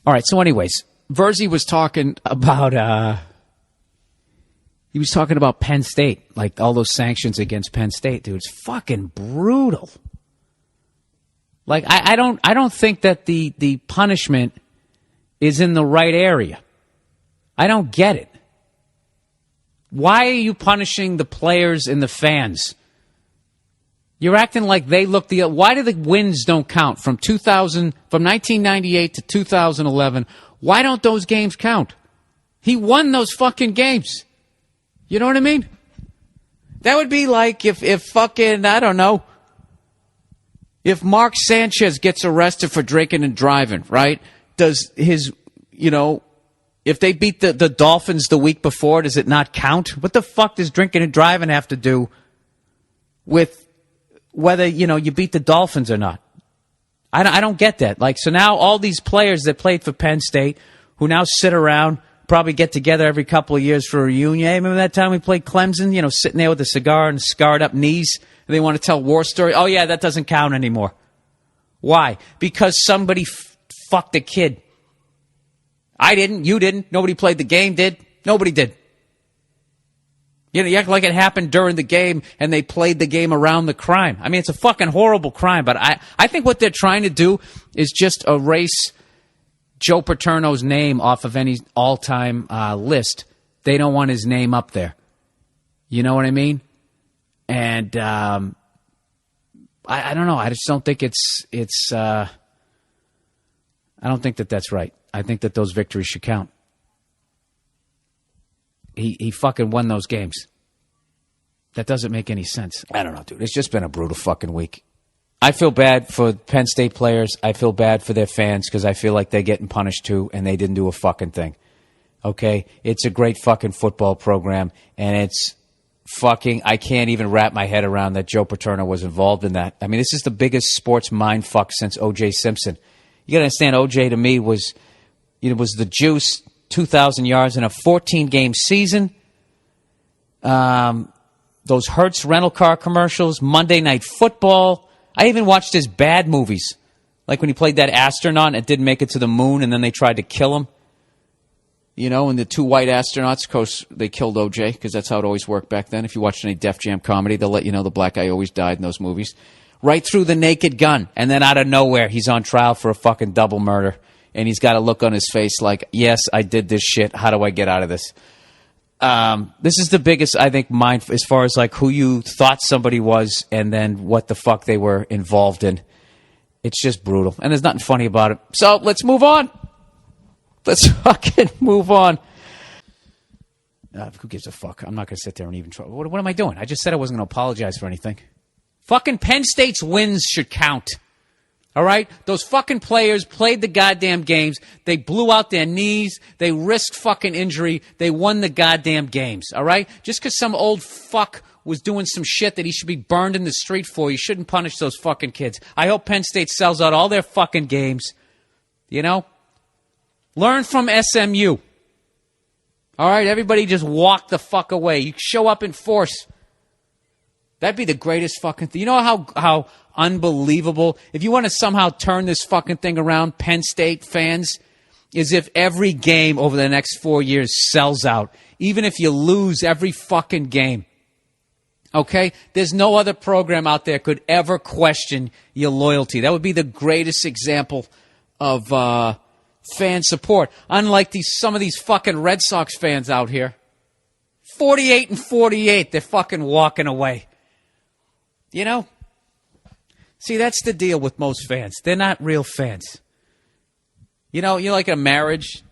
All right, so anyways, Verzi was talking about Penn State, like all those sanctions against Penn State, dude. It's fucking brutal. Like I don't think that the punishment is in the right area. I don't get it. Why are you punishing the players and the fans? You're acting like they look the. Why do the wins don't count from 1998 to 2011? Why don't those games count? He won those fucking games. You know what I mean? That would be like if fucking, I don't know, if Mark Sanchez gets arrested for drinking and driving, right? Does his, if they beat the Dolphins the week before, does it not count? What the fuck does drinking and driving have to do with whether, you beat the Dolphins or not? I don't get that. Like, so now all these players that played for Penn State, who now sit around, probably get together every couple of years for a reunion. Hey, remember that time we played Clemson? Sitting there with a cigar and scarred up knees. And they want to tell war story. Oh, yeah, that doesn't count anymore. Why? Because somebody fucked a kid. I didn't. You didn't. Nobody played the game, did? Nobody did. You act like it happened during the game and they played the game around the crime. I mean, it's a fucking horrible crime, but I think what they're trying to do is just erase Joe Paterno's name off of any all-time list. They don't want his name up there. You know what I mean? And I don't know. I just don't think it's I don't think that that's right. I think that those victories should count. He fucking won those games. That doesn't make any sense. I don't know, dude. It's just been a brutal fucking week. I feel bad for Penn State players. I feel bad for their fans because I feel like they're getting punished too, and they didn't do a fucking thing. Okay? It's a great fucking football program, and it's fucking, I can't even wrap my head around that Joe Paterno was involved in that. I mean, this is the biggest sports mindfuck since O.J. Simpson. You got to understand, O.J. to me was the juice. 2,000 yards in a 14-game season. Those Hertz rental car commercials, Monday Night Football. I even watched his bad movies, like when he played that astronaut and didn't make it to the moon, and then they tried to kill him. And the two white astronauts, of course, they killed O.J., because that's how it always worked back then. If you watched any Def Jam comedy, they'll let you know the black guy always died in those movies. Right through the Naked Gun, and then out of nowhere, he's on trial for a fucking double murder. And he's got a look on his face like, yes, I did this shit. How do I get out of this? This is the biggest, I think, mind as far as like who you thought somebody was and then what the fuck they were involved in. It's just brutal. And there's nothing funny about it. So let's move on. Let's fucking move on. Who gives a fuck? I'm not going to sit there and even try. What am I doing? I just said I wasn't going to apologize for anything. Fucking Penn State's wins should count. All right? Those fucking players played the goddamn games. They blew out their knees. They risked fucking injury. They won the goddamn games. All right? Just because some old fuck was doing some shit that he should be burned in the street for, you shouldn't punish those fucking kids. I hope Penn State sells out all their fucking games. Learn from SMU. All right? Everybody just walk the fuck away. You show up in force. That'd be the greatest fucking thing. You know how unbelievable, if you want to somehow turn this fucking thing around, Penn State fans, is if every game over the next 4 years sells out, even if you lose every fucking game. Okay? There's no other program out there could ever question your loyalty. That would be the greatest example of fan support. Unlike some of these fucking Red Sox fans out here. 48-48, they're fucking walking away. See, that's the deal with most fans. They're not real fans. You're like a marriage,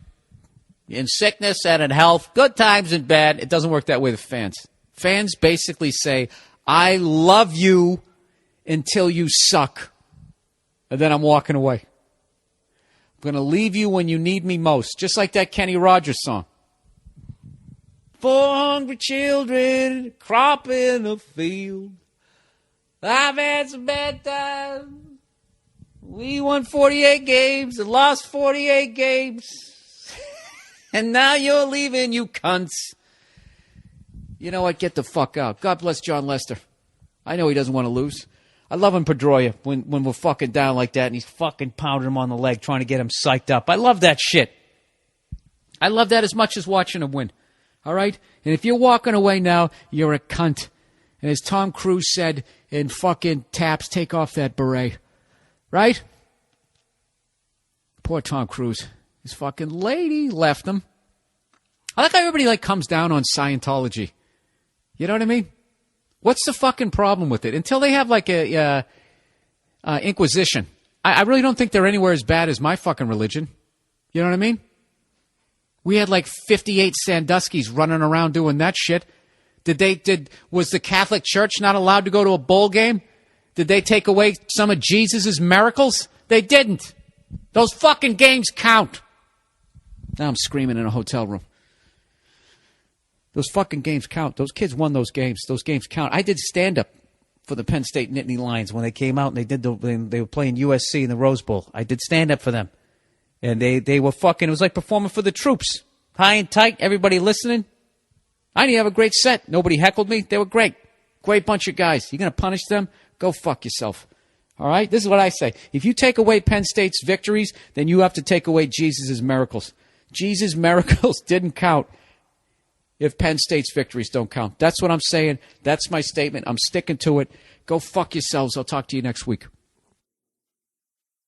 in sickness and in health, good times and bad. It doesn't work that way with fans. Fans basically say, I love you until you suck. And then I'm walking away. I'm going to leave you when you need me most. Just like that Kenny Rogers song. 4 hungry children, crop in the field. I've had some bad times. We won 48 games and lost 48 games. And now you're leaving, you cunts. You know what? Get the fuck out. God bless John Lester. I know he doesn't want to lose. I love him, Pedroia, when we're fucking down like that and he's fucking pounding him on the leg, trying to get him psyched up. I love that shit. I love that as much as watching him win. All right? And if you're walking away now, you're a cunt. And as Tom Cruise said in fucking Taps, take off that beret. Right? Poor Tom Cruise. His fucking lady left him. I like how everybody comes down on Scientology. You know what I mean? What's the fucking problem with it? Until they have a Inquisition. I really don't think they're anywhere as bad as my fucking religion. You know what I mean? We had 58 Sandusky's running around doing that shit. Was the Catholic Church not allowed to go to a bowl game? Did they take away some of Jesus' miracles? They didn't. Those fucking games count. Now I'm screaming in a hotel room. Those fucking games count. Those kids won those games. Those games count. I did stand-up for the Penn State Nittany Lions when they came out and they were playing USC in the Rose Bowl. I did stand-up for them. And they were fucking, it was like performing for the troops. High and tight, everybody listening. I didn't have a great set. Nobody heckled me. They were great. Great bunch of guys. You're going to punish them? Go fuck yourself. All right? This is what I say. If you take away Penn State's victories, then you have to take away Jesus' miracles. Jesus' miracles didn't count if Penn State's victories don't count. That's what I'm saying. That's my statement. I'm sticking to it. Go fuck yourselves. I'll talk to you next week.